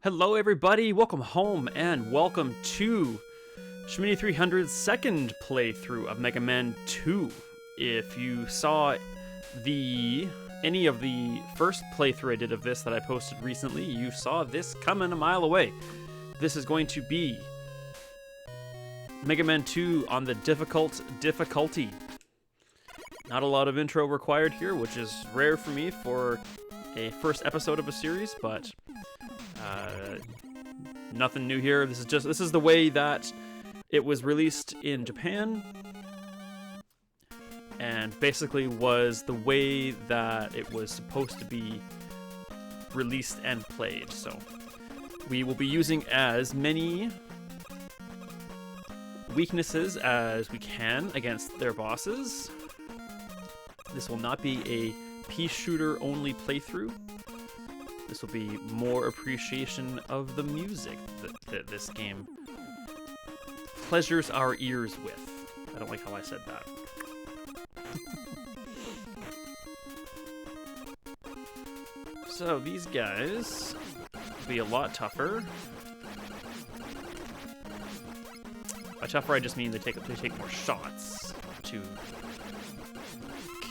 Hello everybody, welcome home and welcome to Schmitty 300's second playthrough of Mega Man 2. If you saw any of the first playthrough I did of this that I posted recently, you saw this coming a mile away. This is going to be Mega Man 2 on the difficulty. Not a lot of intro required here, which is rare for me for a first episode of a series, but nothing new here. This is the way that it was released in Japan, and basically was the way that it was supposed to be released and played. So we will be using as many weaknesses as we can against their bosses. This will not be a pea shooter only playthrough. This will be more appreciation of the music that this game pleasures our ears with. I don't like how I said that. So these guys will be a lot tougher. By tougher, I just mean they take more shots to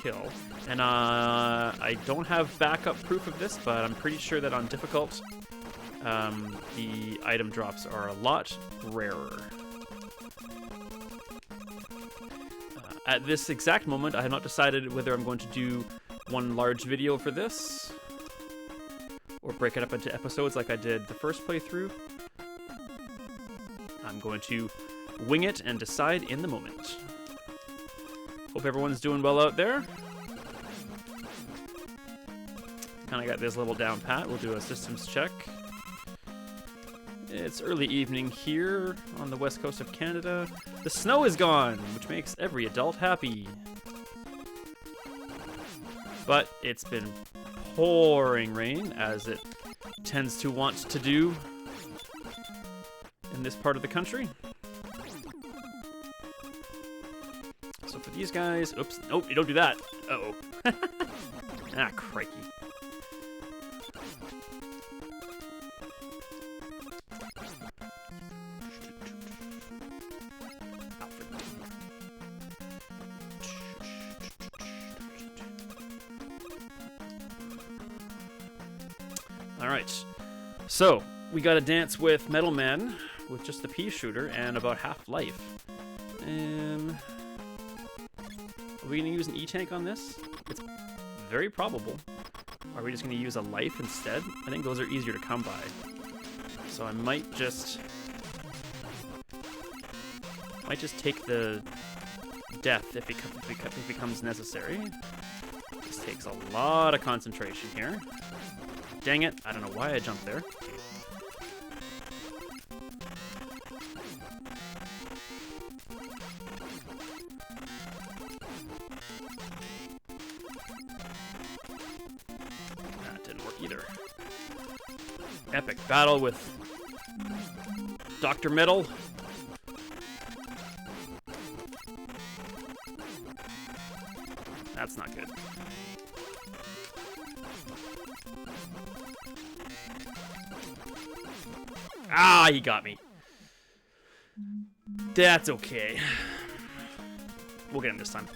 kill. And I don't have backup proof of this, but I'm pretty sure that on difficult, the item drops are a lot rarer. At this exact moment, I have not decided whether I'm going to do one large video for this, or break it up into episodes like I did the first playthrough. I'm going to wing it and decide in the moment. Hope everyone's doing well out there. Kind of got this little down pat. We'll do a systems check. It's early evening here on the west coast of Canada. The snow is gone, which makes every adult happy. But it's been pouring rain, as it tends to want to do in this part of the country. So for these guys, oops, nope, you don't do that. Uh-oh. Ah, crikey. Alright, so we gotta dance with Metal Man with just the pea shooter and about half life. Are we gonna use an E-Tank on this? It's very probable. Are we just gonna use a life instead? I think those are easier to come by. So I might just take the death if it becomes necessary. This takes a lot of concentration here. Dang it, I don't know why I jumped there. That didn't work either. Epic battle with Dr. Metal. That's not good. Ah, he got me. That's okay. We'll get him this time.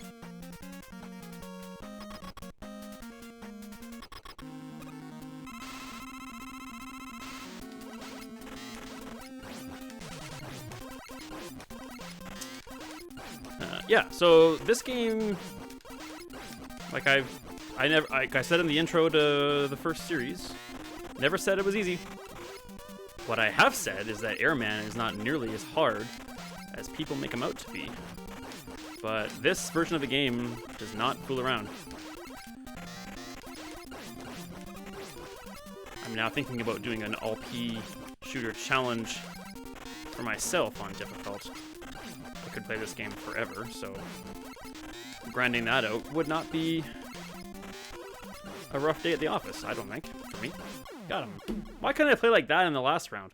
Yeah, so this game, like I said in the intro to the first series, never said it was easy. What I have said is that Airman is not nearly as hard as people make him out to be. But this version of the game does not fool around. I'm now thinking about doing an all-P shooter challenge for myself on difficult. I could play this game forever, so grinding that out would not be a rough day at the office, I don't think, for me. Got him. Why couldn't I play like that in the last round?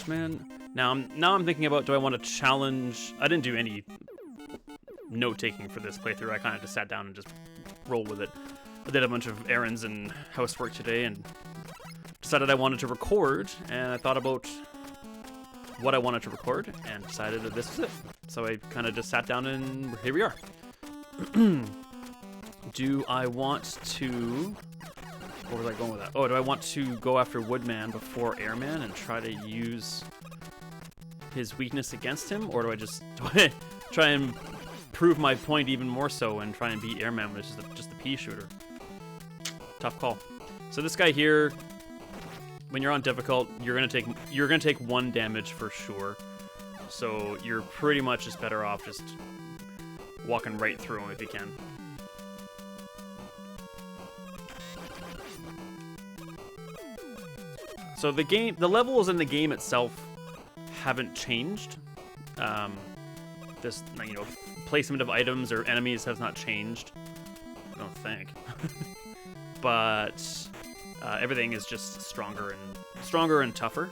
Flashman. Now I'm thinking about, do I want to challenge? I didn't do any note taking for this playthrough. I kind of just sat down and just rolled with it. I did a bunch of errands and housework today and decided I wanted to record, and I thought about what I wanted to record and decided that this was it. So I kind of just sat down and here we are. Do I want to... Where was I going with that? Oh, do I want to go after Woodman before Airman and try to use his weakness against him? Or do I try and prove my point even more so and try and beat Airman, which is just the pea shooter? Tough call. So this guy here, when you're on difficult, you're gonna take 1 damage for sure. So you're pretty much just better off just walking right through him if you can. So the levels in the game itself haven't changed. This, you know, placement of items or enemies has not changed. I don't think. But everything is just stronger and tougher.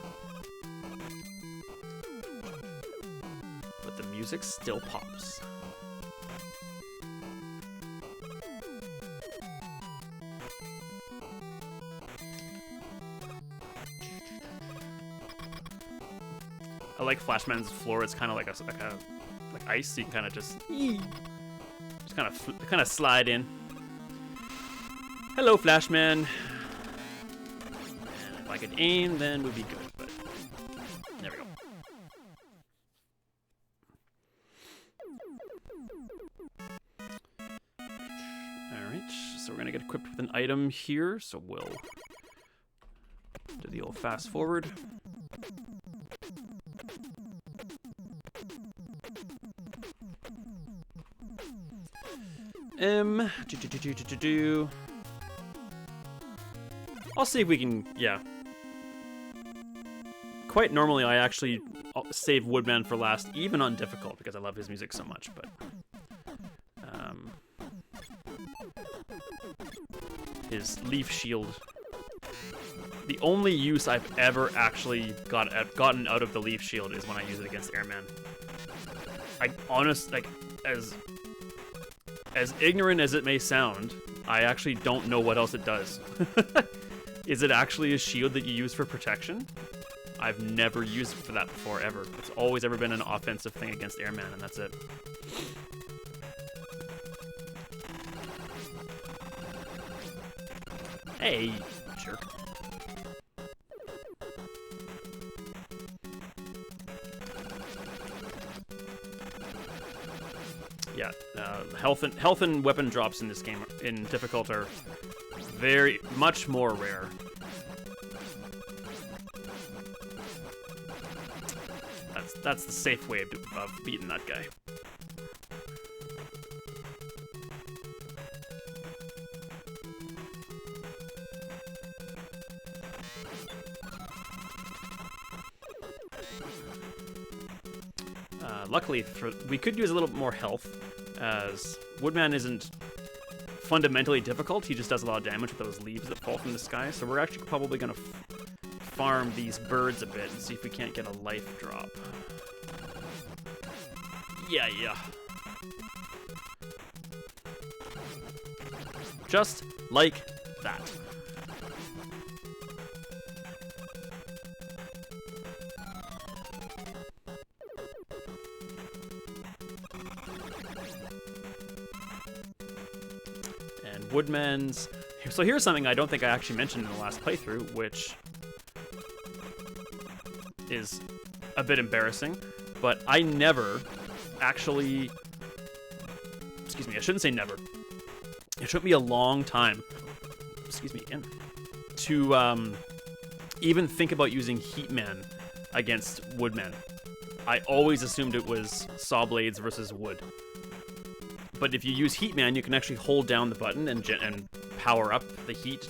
But the music still pops. I like Flashman's floor. It's kind of like ice. So you can kind of just kind of slide in. Hello, Flashman. And if I could aim, then we'd be good. But there we go. All right. So we're gonna get equipped with an item here. So we'll do the old fast forward. I'll see if we can, yeah. Quite normally, I actually save Woodman for last, even on difficult, because I love his music so much, but... his Leaf Shield. The only use I've ever actually gotten out of the Leaf Shield is when I use it against Airman. As ignorant as it may sound, I actually don't know what else it does. Is it actually a shield that you use for protection? I've never used it for that before, ever. It's always ever been an offensive thing against Airman, and that's it. Hey, jerk. Yeah, health and weapon drops in this game in difficult are very much more rare. That's the safe way of beating that guy. Luckily, we could use a little bit more health, as Woodman isn't fundamentally difficult. He just does a lot of damage with those leaves that fall from the sky. So we're actually probably going to farm these birds a bit and see if we can't get a life drop. Yeah. Just like that. Woodman's... So here's something I don't think I actually mentioned in the last playthrough, which is a bit embarrassing, but I never actually... Excuse me, I shouldn't say never. It took me a long time, excuse me again, to even think about using Heatman against Woodman. I always assumed it was saw blades versus wood. But if you use Heatman, you can actually hold down the button and power up the heat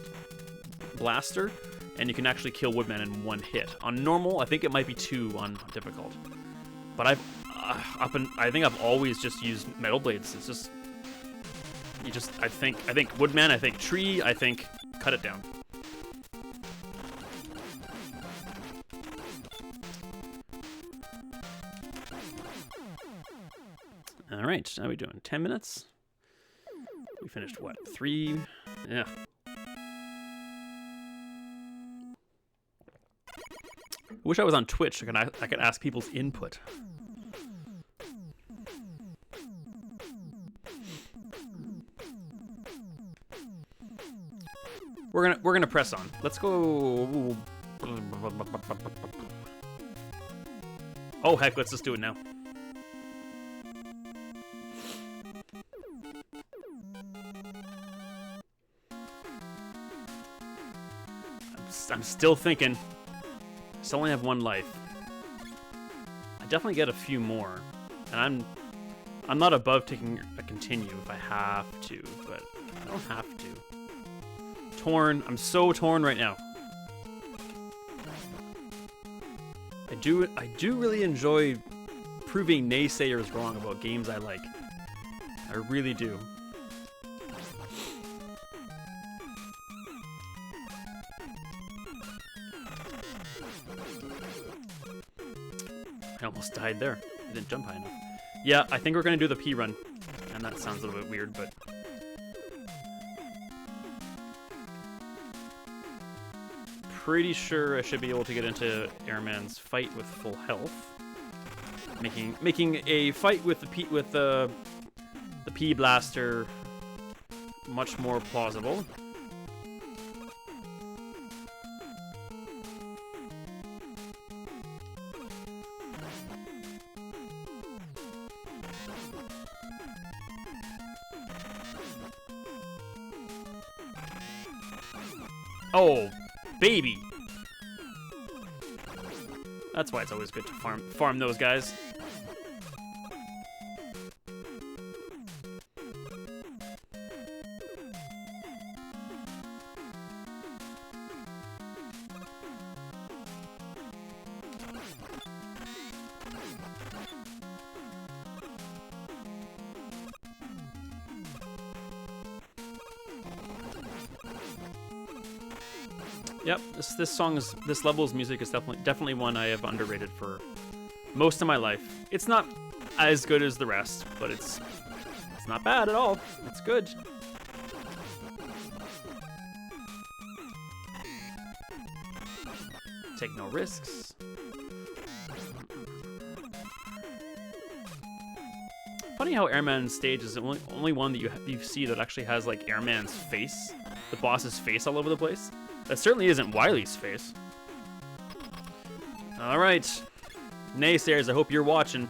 blaster, and you can actually kill Woodman in 1 hit. On normal, I think it might be 2 on difficult. But I think I've always just used metal blades. It's just I think Woodman, I think tree, I think cut it down. right, how are we doing? 10 minutes? We finished what? 3? Yeah. I wish I was on Twitch. I could ask people's input. We're gonna press on. Let's go. Oh heck, let's just do it now. I'm still thinking. I still only have 1 life. I definitely get a few more, and I'm not above taking a continue if I have to, but I don't have to. Torn. I'm so torn right now. I do really enjoy proving naysayers wrong about games I like. I really do. I almost died there. I didn't jump high enough. Yeah, I think we're gonna do the P run. And that sounds a little bit weird, but... pretty sure I should be able to get into Airman's fight with full health. Making a fight with the P blaster much more plausible. Oh, baby! That's why it's always good to farm those guys. Yep, this level's music is definitely one I have underrated for most of my life. It's not as good as the rest, but it's not bad at all. It's good. Take no risks. Funny how Airman's stage is the only one that you see that actually has like Airman's face, the boss's face all over the place. That certainly isn't Wily's face. Alright. Naysayers, I hope you're watching.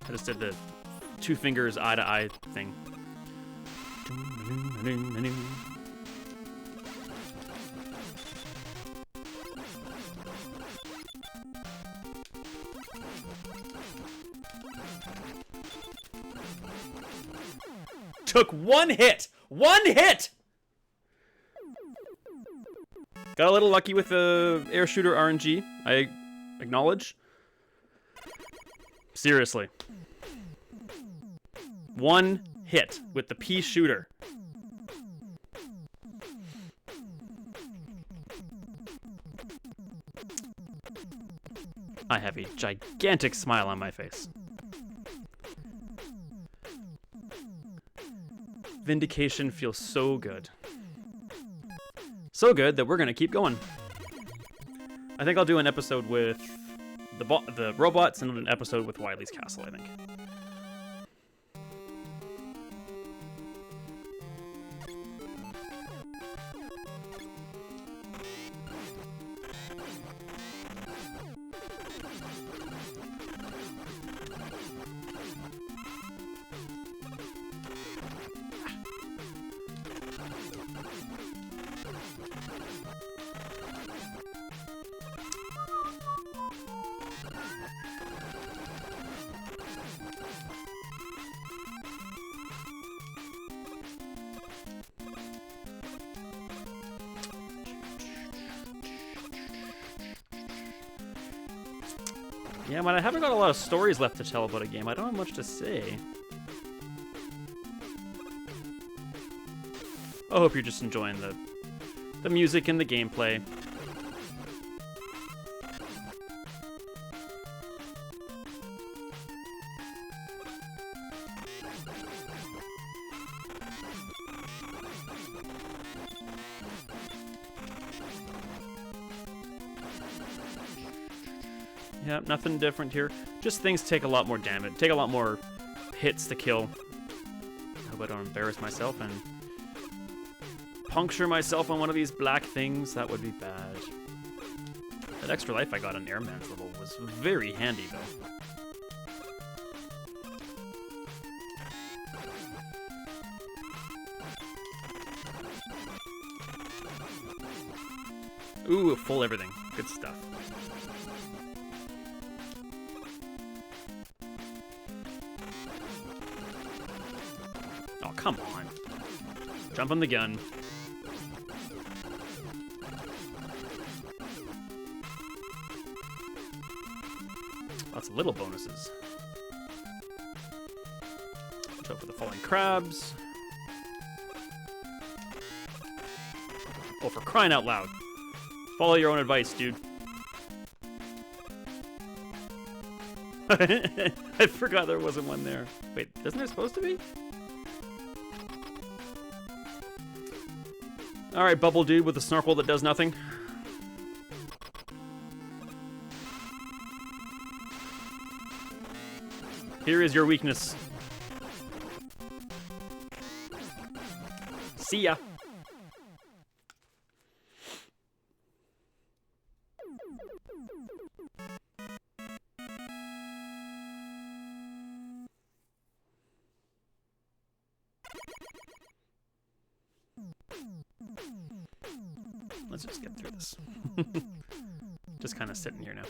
I just did the 2 fingers eye to eye thing. Took 1 hit! 1 hit! Got a little lucky with the air shooter RNG, I acknowledge. Seriously. 1 hit with the P shooter. I have a gigantic smile on my face. Vindication feels so good. So good that we're gonna keep going. I think I'll do an episode with the robots and an episode with Wily's Castle, I think. Yeah, but I haven't got a lot of stories left to tell about a game. I don't have much to say. I hope you're just enjoying the music and the gameplay. Yeah, nothing different here. Just things take a lot more damage, take a lot more hits to kill. I hope I don't embarrass myself and puncture myself on one of these black things. That would be bad. That extra life I got on Airman's level was very handy, though. Ooh, full everything. Good stuff. Oh, come on. Jump on the gun. Lots of little bonuses. Watch out for the falling crabs. Oh, for crying out loud. Follow your own advice, dude. I forgot there wasn't one there. Wait, isn't there supposed to be? Alright, bubble dude with a snorkel that does nothing. Here is your weakness. See ya. Let's just get through this. Just kind of sitting here now.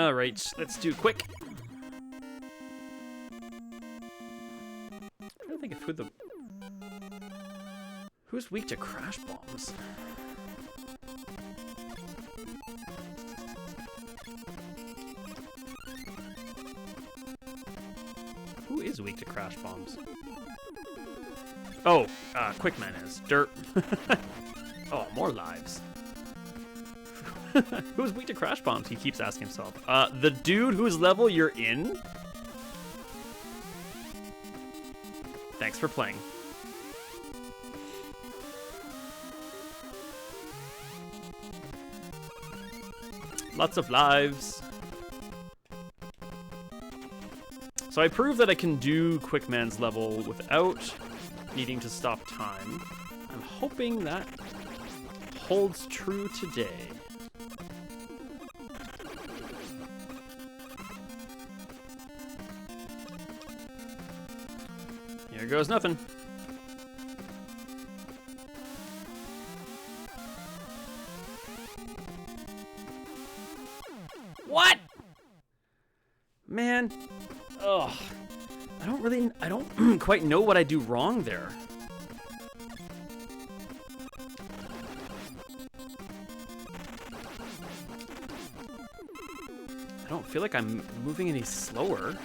Alright, let's do quick. I'm trying to think of who's weak to crash bombs. Who is weak to crash bombs? Oh, Quickman is. Dirt. Oh, more lives. Who's weak to crash bombs? He keeps asking himself. The dude whose level you're in? Thanks for playing. Lots of lives. So I proved that I can do Quickman's level without needing to stop time. I'm hoping that holds true today. Here goes nothing. What? Man. Ugh. I don't quite know what I do wrong there. I don't feel like I'm moving any slower.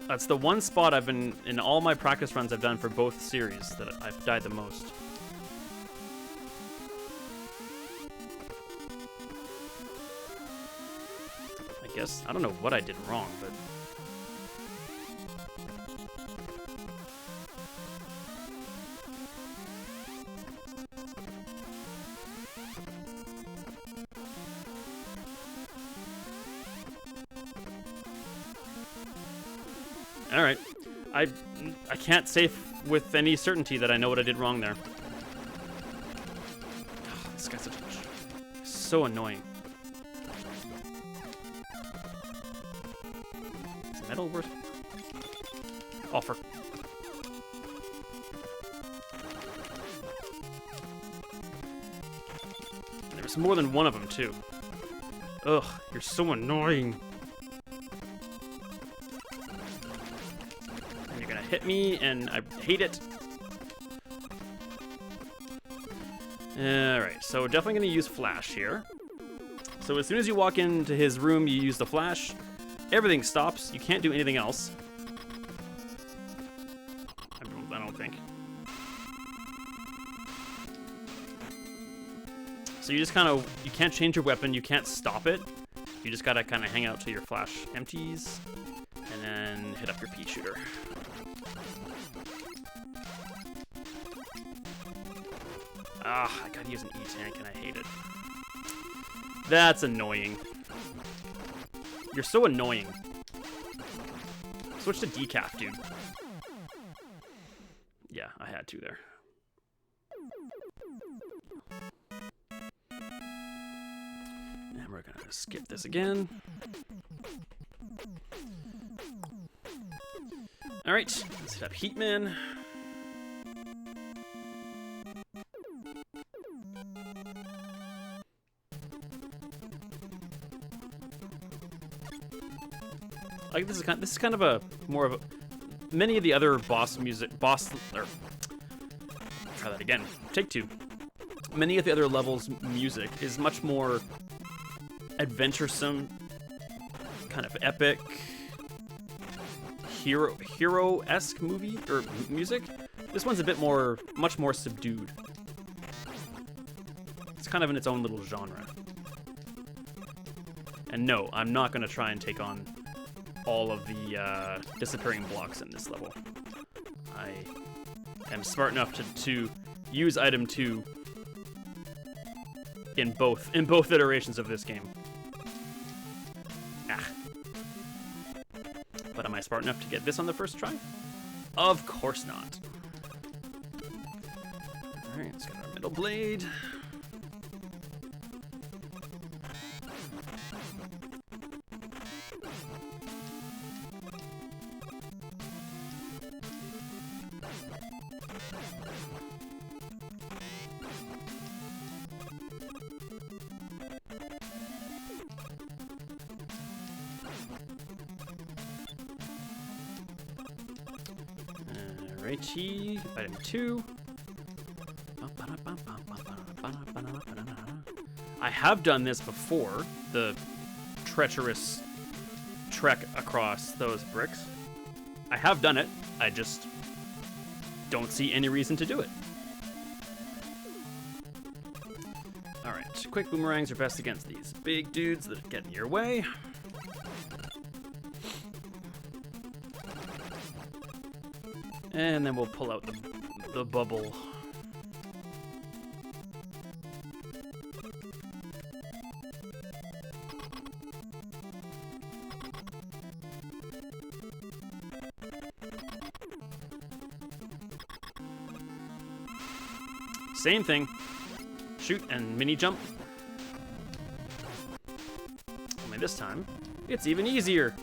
That's the one spot I've been in all my practice runs I've done for both series that I've died the most. I guess I don't know what I did wrong, but all right. I can't say with any certainty that I know what I did wrong there. Oh, this guy's so annoying. Is metal worth? Oh, for... There was more than one of them, too. Ugh, you're so annoying. Hit me, and I hate it. Alright, so definitely going to use flash here. So as soon as you walk into his room, you use the flash. Everything stops. You can't do anything else. I don't think. So you just kind of... You can't change your weapon. You can't stop it. You just gotta kind of hang out till your flash empties, and then hit up your pea shooter. Ah, I gotta use an E-tank and I hate it. That's annoying. You're so annoying. Switch to decaf, dude. Yeah, I had to there. And we're gonna skip this again. Alright, let's hit up Heatman. Like this is kind of a more of a many of the other try that again. Take two. Many of the other levels' music is much more adventuresome, kind of epic, hero-esque movie or music. This one's a bit more, much more subdued. It's kind of in its own little genre. And no, I'm not gonna try and take on all of the disappearing blocks in this level. I am smart enough to use item 2 in both iterations of this game. Ah. But am I smart enough to get this on the first try? Of course not. Alright, let's get our middle blade. Alrighty, item 2. I have done this before, the treacherous trek across those bricks. I have done it, I just don't see any reason to do it. Alright, quick boomerangs are best against these big dudes that get in your way. And then we'll pull out the bubble. Same thing. Shoot and mini jump. Only this time, it's even easier.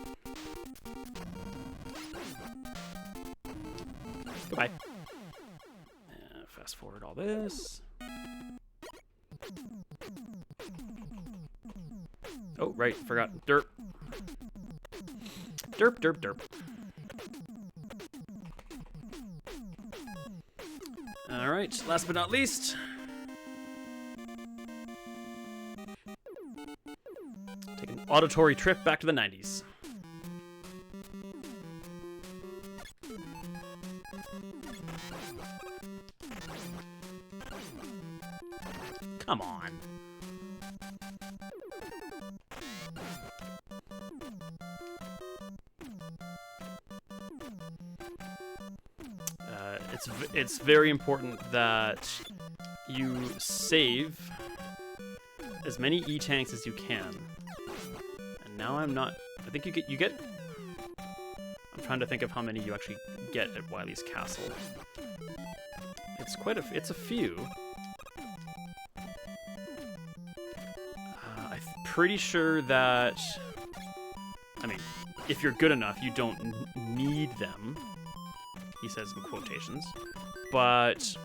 Goodbye. Fast forward all this. Oh, right, forgot. Derp. Derp, derp, derp. Alright, last but not least. Take an auditory trip back to the 90s. Come on. It's very important that you save as many E-tanks as you can. And now I'm not. I think you get. I'm trying to think of how many you actually get at Wily's Castle. It's quite a. It's a few. I'm pretty sure that. I mean, if you're good enough, you don't need them. He says in quotations, but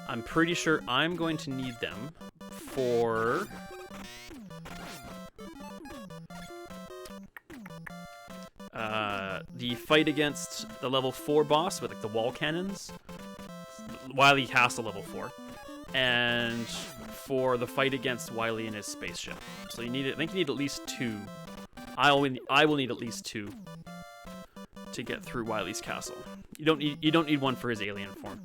I'm pretty sure I'm going to need them for the fight against the level 4 boss with like the wall cannons, Wily Castle level 4, and for the fight against Wily and his spaceship. So you need, I think you need at least 2. I will need at least 2. To get through Wily's Castle. You don't need one for his alien form.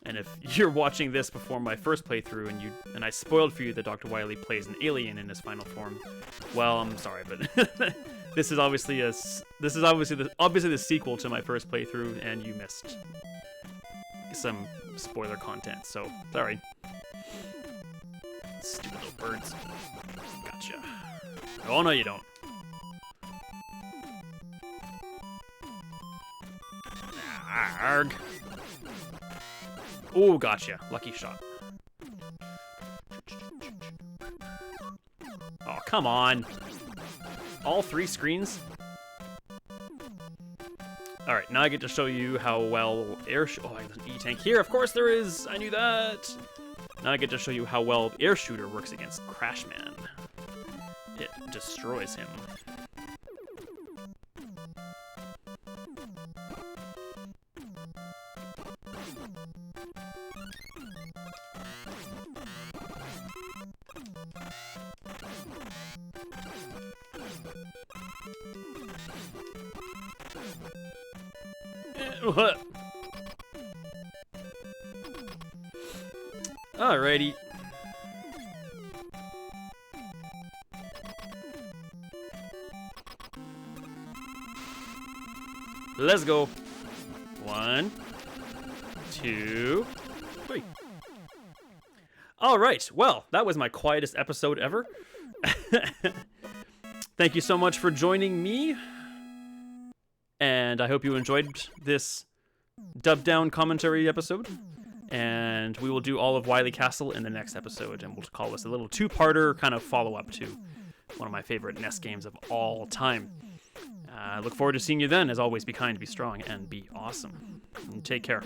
And And if you're watching this before my first playthrough and I spoiled for you that Dr. Wily plays an alien in his final form, well, I'm sorry, but this is obviously the sequel to my first playthrough, and you missed some spoiler content. So sorry. Stupid little birds. Gotcha. Oh no, you don't. Arg. Oh, gotcha. Lucky shot. Oh, come on. All 3 screens? Alright, now I get to show you how well oh, there's an E-tank here. Of course there is. I knew that. Now I get to show you how well Air Shooter works against Crashman. It destroys him. What? Alrighty. Let's go. 1, 2, 3. All right. Well, that was my quietest episode ever. Thank you so much for joining me. And I hope you enjoyed this dubbed down commentary episode. And we will do all of Wily Castle in the next episode. And we'll call this a little 2-parter kind of follow-up to one of my favorite NES games of all time. I look forward to seeing you then. As always, be kind, be strong, and be awesome. And take care.